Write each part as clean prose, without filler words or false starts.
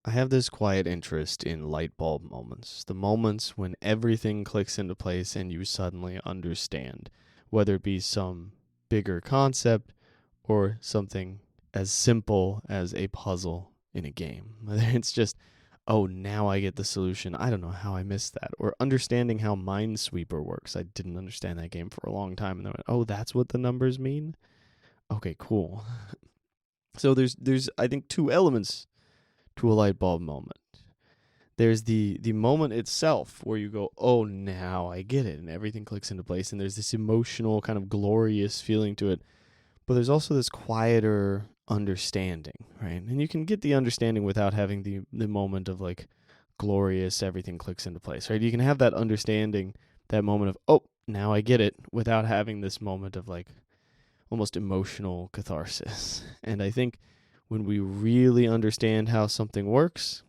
I have this quiet interest in light bulb moments, the moments when everything clicks into place and you suddenly understand, whether it be some bigger concept or something as simple as a puzzle in a game. Whether it's just, oh, now I get the solution. I don't know how I missed that. Or understanding how Minesweeper works. I didn't understand that game for a long time. And then I went, oh, that's what the numbers mean? Okay, cool. So there's I think two elements to a light bulb moment. There's the moment itself where you go, oh, now I get it, and everything clicks into place, and there's this emotional kind of glorious feeling to it. But there's also this quieter understanding, right? And you can get the understanding without having the moment of like glorious everything clicks into place, right? You can have that understanding, that moment of, oh, now I get it, without having this moment of like almost emotional catharsis. And I think when we really understand how something works,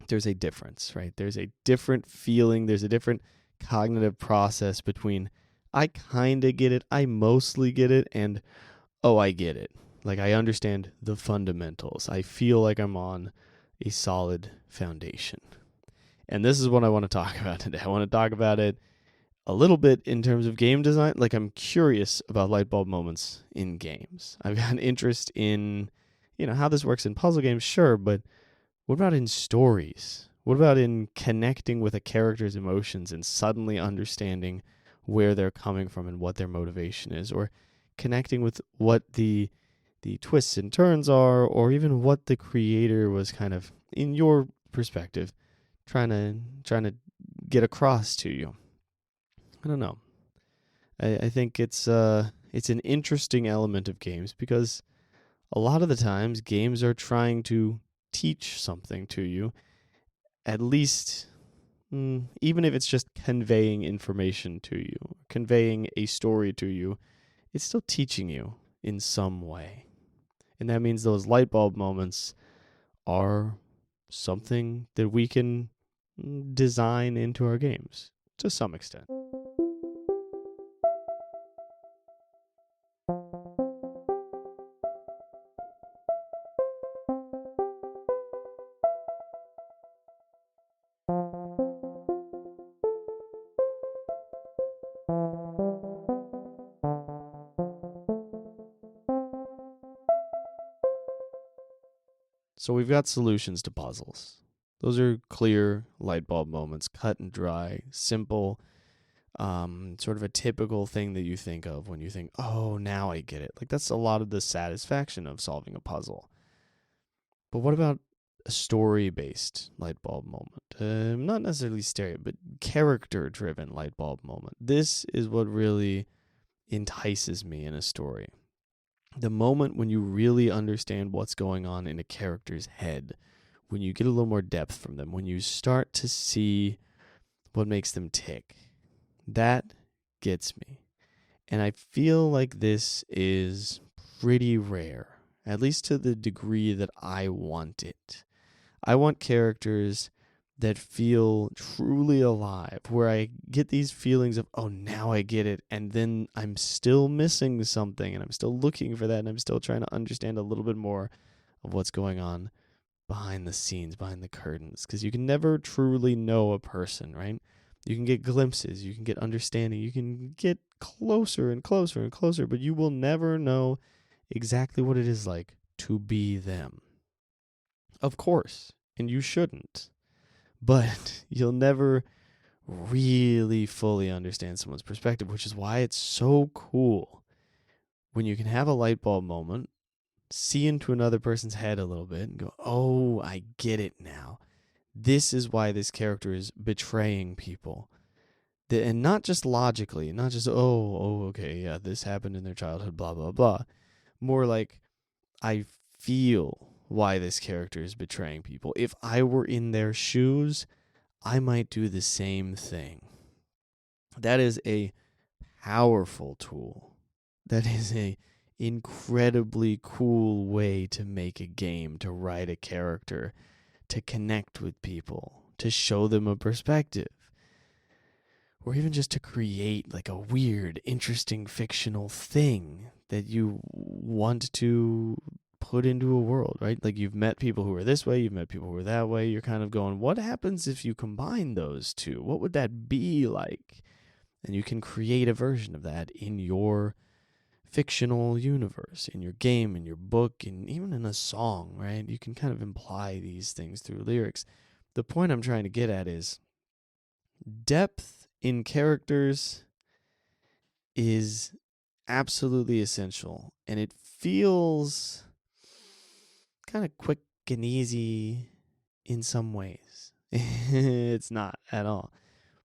there's a difference, right? There's a different feeling, there's a different cognitive process between I kind of get it, I mostly get it, and oh, I get it. Like I understand the fundamentals. I feel like I'm on a solid foundation. And this is what I want to talk about today. I want to talk about it a little bit in terms of game design. Like I'm curious about light bulb moments in games. I've got an interest in, how this works in puzzle games, sure, but what about in stories? What about in connecting with a character's emotions and suddenly understanding where they're coming from and what their motivation is, or connecting with what the twists and turns are, or even what the creator was kind of, in your perspective, trying to get across to you. I don't know. I think it's an interesting element of games because a lot of the times games are trying to teach something to you, at least even if it's just conveying information to you, conveying a story to you, it's still teaching you in some way. And that means those light bulb moments are something that we can design into our games to some extent. So we've got solutions to puzzles. Those are clear light bulb moments, cut and dry, simple, sort of a typical thing that you think of when you think, oh, now I get it. Like that's a lot of the satisfaction of solving a puzzle. But what about a story-based light bulb moment? Not necessarily stereo, but character-driven light bulb moment. This is what really entices me in a story. The moment when you really understand what's going on in a character's head, when you get a little more depth from them, when you start to see what makes them tick, that gets me. And I feel like this is pretty rare, at least to the degree that I want it. I want characters that feel truly alive, where I get these feelings of, oh, now I get it, and then I'm still missing something, and I'm still looking for that, and I'm still trying to understand a little bit more of what's going on behind the scenes, behind the curtains, because you can never truly know a person, right? You can get glimpses, you can get understanding, you can get closer and closer and closer, but you will never know exactly what it is like to be them. Of course, and you shouldn't. But you'll never really fully understand someone's perspective, which is why it's so cool when you can have a light bulb moment, see into another person's head a little bit, and go, oh, I get it now. This is why this character is betraying people. And not just logically, not just, okay, yeah, this happened in their childhood, blah, blah, blah. More like, I feel why this character is betraying people. If I were in their shoes, I might do the same thing. That is a powerful tool. That is a incredibly cool way to make a game, to write a character, to connect with people, to show them a perspective, or even just to create like a weird, interesting fictional thing that you want to put into a world, right? Like you've met people who are this way, you've met people who are that way. You're kind of going, what happens if you combine those two? What would that be like? And you can create a version of that in your fictional universe, in your game, in your book, and even in a song, right? You can kind of imply these things through lyrics. The point I'm trying to get at is depth in characters is absolutely essential, and it feels kind of quick and easy in some ways. It's not at all.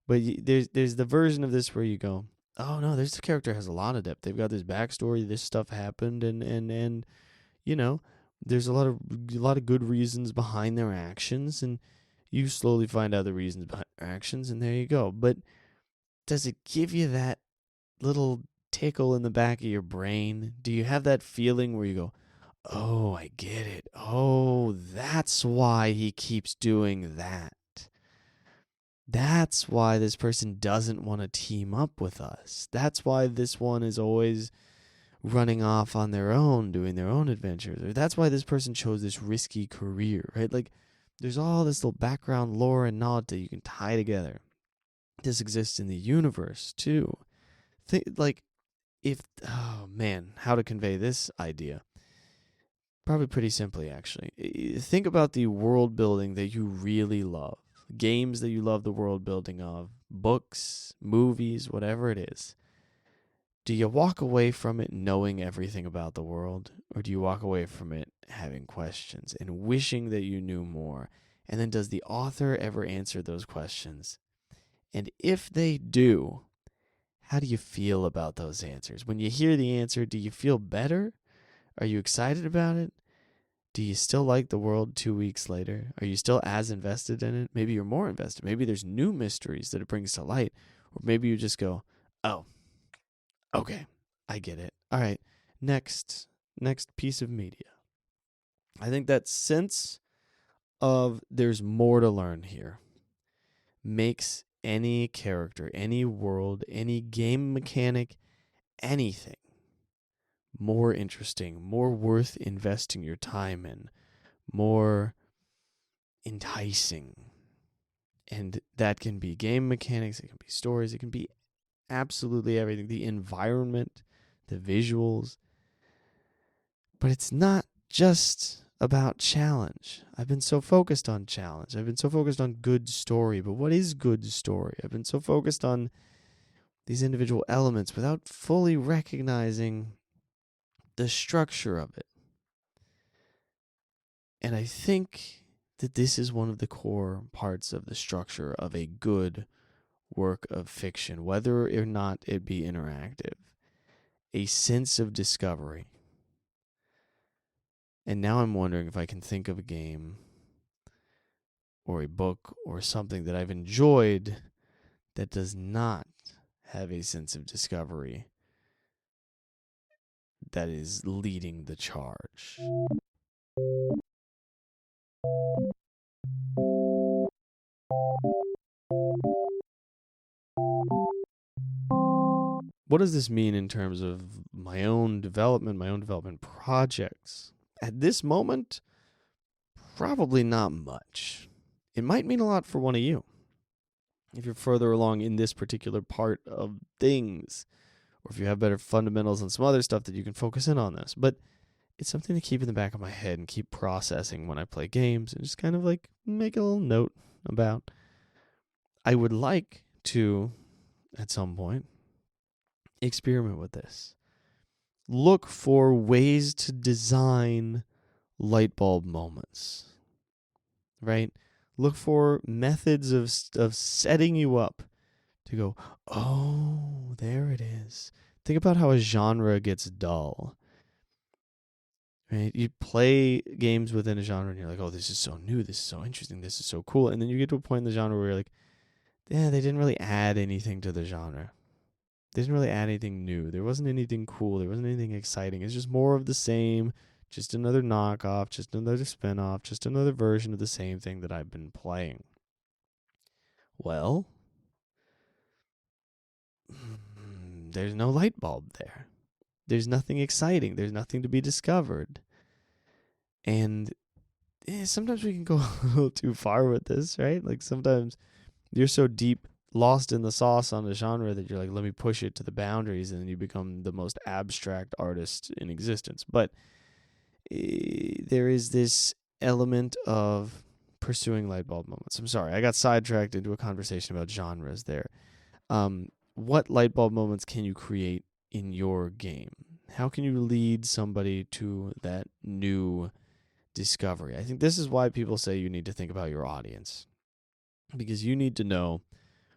But there's the version of this where you go, oh no, this character has a lot of depth. They've got this backstory. This stuff happened, and you know, there's a lot of good reasons behind their actions, and you slowly find out the reasons behind their actions, and there you go. But does it give you that little tickle in the back of your brain? Do you have that feeling where you go, oh, I get it. Oh, that's why he keeps doing that. That's why this person doesn't want to team up with us. That's why this one is always running off on their own, doing their own adventures. Or that's why this person chose this risky career, right? Like, there's all this little background lore and knowledge that you can tie together. This exists in the universe, too. Oh man, how to convey this idea? Probably pretty simply, actually. Think about the world building that you really love. Games that you love the world building of, books, movies, whatever it is. Do you walk away from it knowing everything about the world? Or do you walk away from it having questions and wishing that you knew more? And then does the author ever answer those questions? And if they do, how do you feel about those answers? When you hear the answer, do you feel better? Are you excited about it? Do you still like the world 2 weeks later? Are you still as invested in it? Maybe you're more invested. Maybe there's new mysteries that it brings to light. Or maybe you just go, oh, okay, I get it. All right, next piece of media. I think that sense of there's more to learn here makes any character, any world, any game mechanic, anything more interesting, more worth investing your time in, more enticing. And that can be game mechanics, it can be stories, it can be absolutely everything. The environment, the visuals. But it's not just about challenge. I've been so focused on challenge. I've been so focused on good story. But what is good story? I've been so focused on these individual elements without fully recognizing the structure of it. And I think that this is one of the core parts of the structure of a good work of fiction, whether or not it be interactive. A sense of discovery. And now I'm wondering if I can think of a game or a book or something that I've enjoyed that does not have a sense of discovery that is leading the charge. What does this mean in terms of my own development projects? At this moment, probably not much. It might mean a lot for one of you. If you're further along in this particular part of things, or if you have better fundamentals and some other stuff that you can focus in on this. But it's something to keep in the back of my head and keep processing when I play games and just kind of like make a little note about. I would like to, at some point, experiment with this. Look for ways to design light bulb moments, right? Look for methods of setting you up to go, oh, there it is. Think about how a genre gets dull. Right? You play games within a genre and you're like, oh, this is so new, this is so interesting, this is so cool. And then you get to a point in the genre where you're like, yeah, they didn't really add anything to the genre. They didn't really add anything new. There wasn't anything cool. There wasn't anything exciting. It's just more of the same, just another knockoff, just another spinoff, just another version of the same thing that I've been playing. Well, there's no light bulb there. There's nothing exciting. There's nothing to be discovered. And sometimes we can go a little too far with this, right? Like sometimes you're so deep lost in the sauce on the genre that you're like, let me push it to the boundaries, and then you become the most abstract artist in existence. But there is this element of pursuing light bulb moments. I'm sorry, I got sidetracked into a conversation about genres there. What light bulb moments can you create in your game? How can you lead somebody to that new discovery? I think this is why people say you need to think about your audience, because you need to know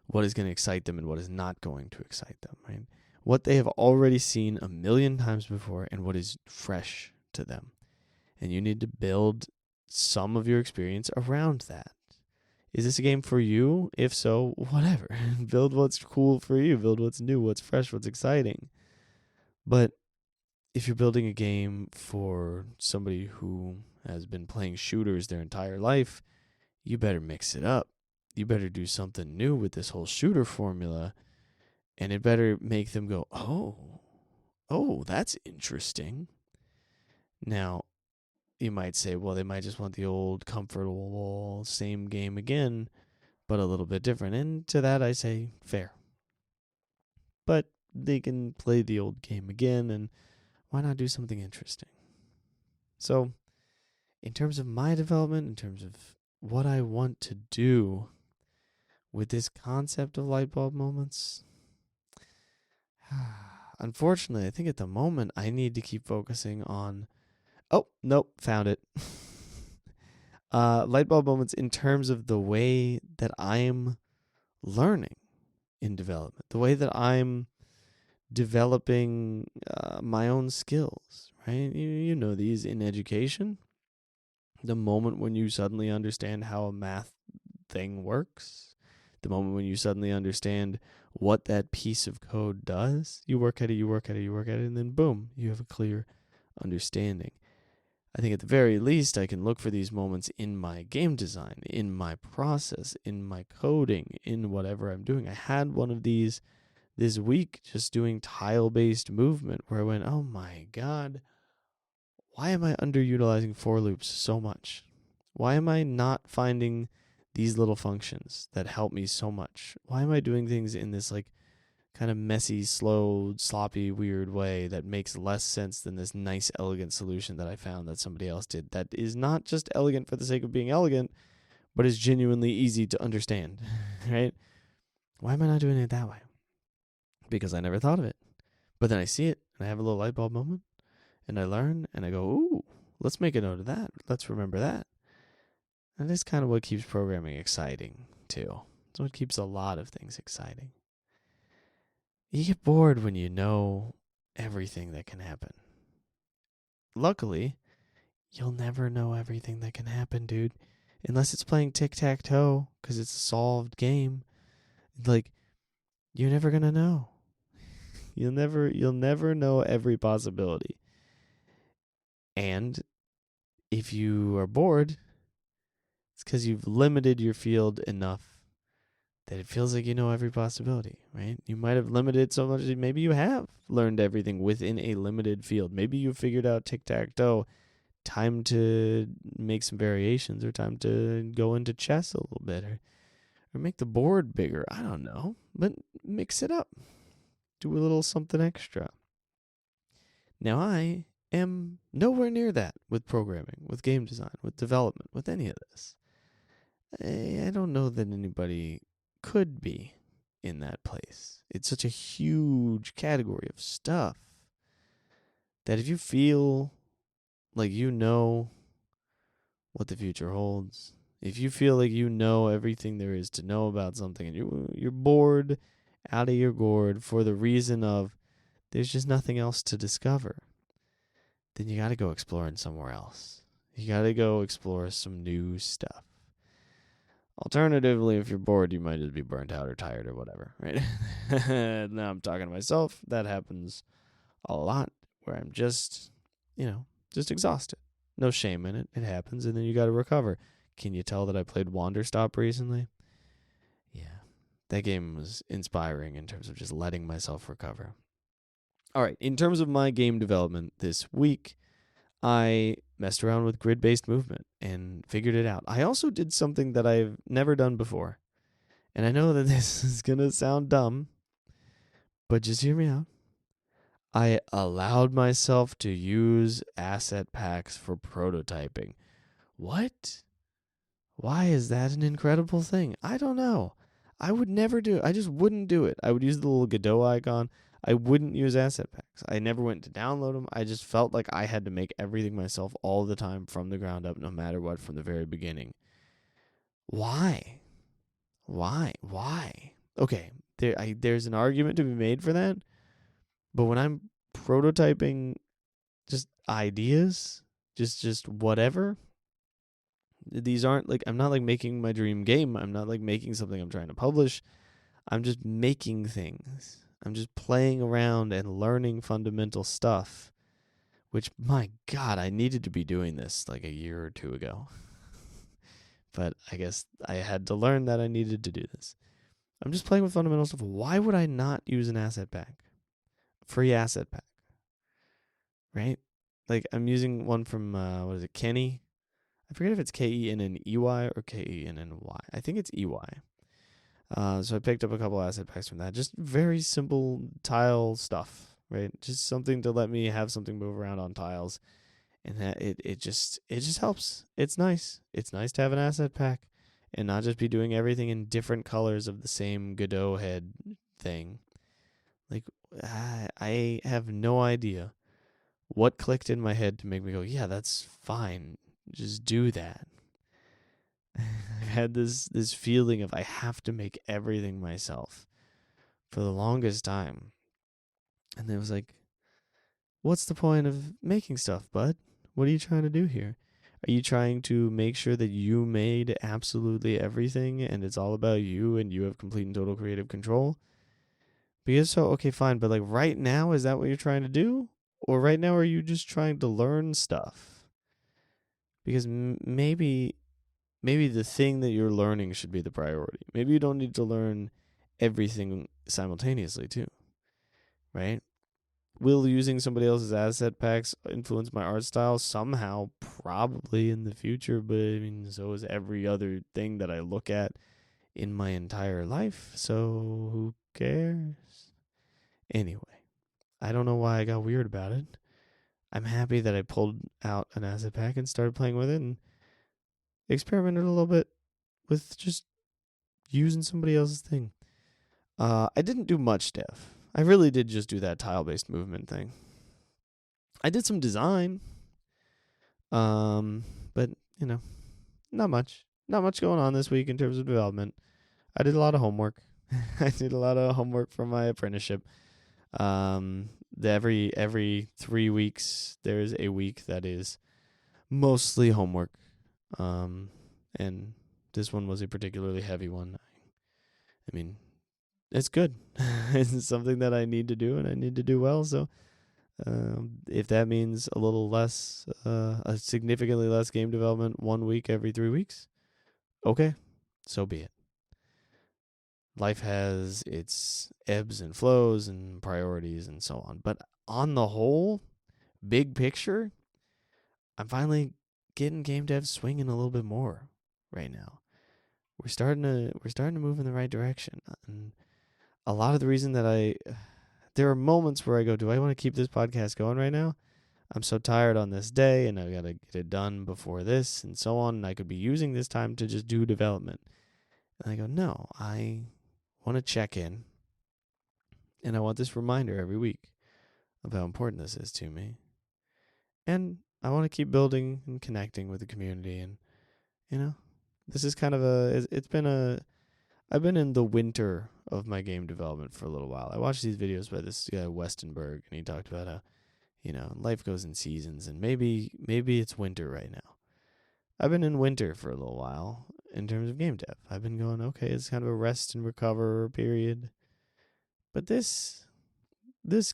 what is going to excite them and what is not going to excite them, right? What they have already seen a million times before and what is fresh to them. And you need to build some of your experience around that. Is this a game for you? If so, whatever. Build what's cool for you. Build what's new, what's fresh, what's exciting. But if you're building a game for somebody who has been playing shooters their entire life, you better mix it up. You better do something new with this whole shooter formula, and it better make them go, oh, that's interesting. Now, you might say, well, they might just want the old comfortable same game again, but a little bit different. And to that I say, fair. But they can play the old game again, and why not do something interesting? So, in terms of my development, in terms of what I want to do with this concept of light bulb moments, unfortunately, I think at the moment I need to keep focusing on. Oh, nope, found it. Light bulb moments in terms of the way that I'm learning in development, the way that I'm developing my own skills, right? You know these in education. The moment when you suddenly understand how a math thing works, the moment when you suddenly understand what that piece of code does, you work at it, and then boom, you have a clear understanding. I think at the very least, I can look for these moments in my game design, in my process, in my coding, in whatever I'm doing. I had one of these this week just doing tile-based movement where I went, oh my God, why am I underutilizing for loops so much? Why am I not finding these little functions that help me so much? Why am I doing things in this like kind of messy, slow, sloppy, weird way that makes less sense than this nice, elegant solution that I found that somebody else did that is not just elegant for the sake of being elegant, but is genuinely easy to understand, right? Why am I not doing it that way? Because I never thought of it. But then I see it, and I have a little light bulb moment, and I learn, and I go, ooh, let's make a note of that. Let's remember that. And that's kind of what keeps programming exciting, too. It's what keeps a lot of things exciting. You get bored when you know everything that can happen. Luckily, you'll never know everything that can happen, dude. Unless it's playing tic-tac-toe, because it's a solved game. Like, you're never going to know. You'll never know every possibility. And if you are bored, it's because you've limited your field enough that it feels like you know every possibility, right? You might have limited so much that maybe you have learned everything within a limited field. Maybe you figured out tic-tac-toe, time to make some variations, or time to go into chess a little bit, or make the board bigger. I don't know, but mix it up. Do a little something extra. Now, I am nowhere near that with programming, with game design, with development, with any of this. I don't know that anybody could be in that place. It's such a huge category of stuff that if you feel like you know what the future holds, if you feel like you know everything there is to know about something, and you're bored out of your gourd for the reason of there's just nothing else to discover, then you got to go exploring somewhere else. You got to go explore some new stuff. Alternatively, if you're bored, you might just be burnt out or tired or whatever, right? Now I'm talking to myself. That happens a lot where I'm just exhausted. No shame in it. It happens, and then you got to recover. Can you tell that I played Wanderstop recently? Yeah. That game was inspiring in terms of just letting myself recover. All right. In terms of my game development this week, I messed around with grid-based movement and figured it out. I also did something that I've never done before. And I know that this is going to sound dumb, but just hear me out. I allowed myself to use asset packs for prototyping. What? Why is that an incredible thing? I don't know. I would never do it. I just wouldn't do it. I would use the little Godot icon. I wouldn't use asset packs. I never went to download them. I just felt like I had to make everything myself all the time from the ground up, no matter what, from the very beginning. Why? Why? Okay, there's an argument to be made for that, but when I'm prototyping just ideas, just whatever, these aren't like, I'm not like making my dream game. I'm not like making something I'm trying to publish. I'm just making things. I'm just playing around and learning fundamental stuff, which, my God, I needed to be doing this like a year or two ago. But I guess I had to learn that I needed to do this. I'm just playing with fundamental stuff. Why would I not use an asset pack? Free asset pack. Right? Like, I'm using one from, what is it, Kenny? I forget if it's Kenney or Kenny. I think it's EY. So I picked up a couple asset packs from that. Just very simple tile stuff, right? Just something to let me have something move around on tiles. And that it just helps. It's nice. It's nice to have an asset pack and not just be doing everything in different colors of the same Godot head thing. Like, I have no idea what clicked in my head to make me go, yeah, that's fine. Just do that. I've had this feeling of I have to make everything myself for the longest time. And it was like, what's the point of making stuff, bud? What are you trying to do here? Are you trying to make sure that you made absolutely everything and it's all about you and you have complete and total creative control? Because so, okay, fine. But like right now, is that what you're trying to do? Or right now, are you just trying to learn stuff? Because maybe the thing that you're learning should be the priority. Maybe you don't need to learn everything simultaneously too, right? Will using somebody else's asset packs influence my art style somehow? Probably in the future, but I mean, so is every other thing that I look at in my entire life. So who cares? Anyway, I don't know why I got weird about it. I'm happy that I pulled out an asset pack and started playing with it and experimented a little bit with just using somebody else's thing. I didn't do much dev. I really did just do that tile-based movement thing. I did some design, but not much. Not much going on this week in terms of development. I did a lot of homework. I did a lot of homework for my apprenticeship. Every 3 weeks there's a week that is mostly homework. And this one was a particularly heavy one. I mean, it's good. It's something that I need to do and I need to do well. So, if that means a little less, a significantly less game development 1 week every 3 weeks, okay, so be it. Life has its ebbs and flows and priorities and so on. But on the whole, big picture, I'm finally getting game dev swinging a little bit more right now. We're starting to move in the right direction. And a lot of the reason that there are moments where I go, do I want to keep this podcast going right now? I'm so tired on this day and I got to get it done before this and so on. And I could be using this time to just do development. And I go, no, I want to check in and I want this reminder every week of how important this is to me. And I want to keep building and connecting with the community. And, this is kind of I've been in the winter of my game development for a little while. I watched these videos by this guy, Westenberg, and he talked about how, life goes in seasons, and maybe it's winter right now. I've been in winter for a little while in terms of game dev. I've been going, okay, it's kind of a rest and recover period. But this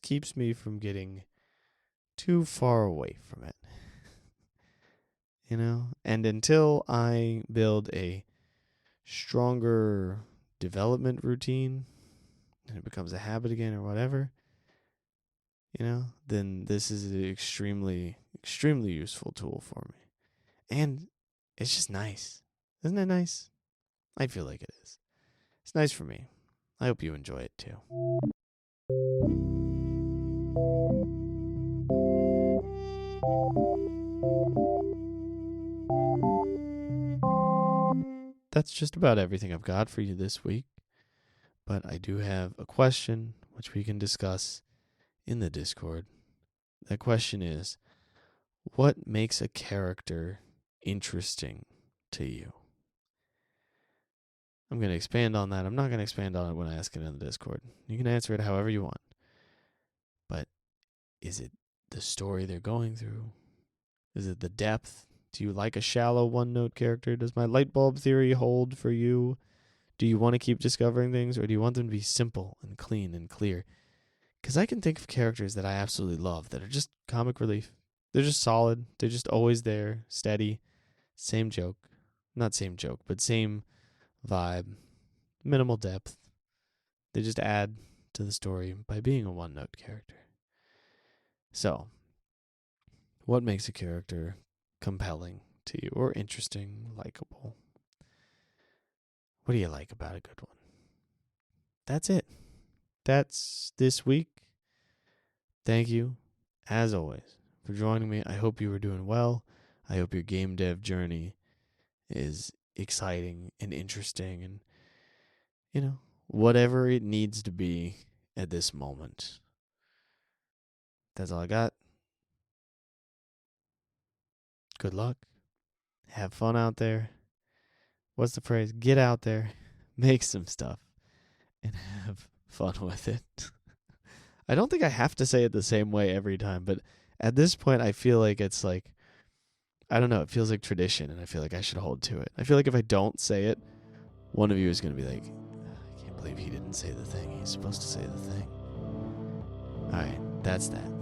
keeps me from getting too far away from it. And until I build a stronger development routine and it becomes a habit again or whatever, then this is an extremely, extremely useful tool for me. And it's just nice. Isn't it nice? I feel like it is. It's nice for me. I hope you enjoy it too. That's just about everything I've got for you this week. But I do have a question which we can discuss in the Discord. That question is, what makes a character interesting to you? I'm going to expand on that. I'm not going to expand on it when I ask it in the Discord. You can answer it however you want. But is it the story they're going through? Is it the depth? Do you like a shallow one-note character? Does my light bulb theory hold for you? Do you want to keep discovering things, or do you want them to be simple and clean and clear? Because I can think of characters that I absolutely love that are just comic relief. They're just solid. They're just always there, steady, same joke. Not same joke, but same vibe, minimal depth. They just add to the story by being a one-note character. So, what makes a character compelling to you, or interesting, likable? What do you like about a good one? That's it. That's this week. Thank you, as always, for joining me. I hope you were doing well. I hope your game dev journey is exciting and interesting and, whatever it needs to be at this moment. That's all I got. Good luck. Have fun out there. What's the phrase? Get out there, make some stuff, and have fun with it. I don't think I have to say it the same way every time, but at this point, I feel like it's like, I don't know, it feels like tradition, and I feel like I should hold to it. I feel like if I don't say it, one of you is going to be like, I can't believe he didn't say the thing. He's supposed to say the thing. All right, that's that.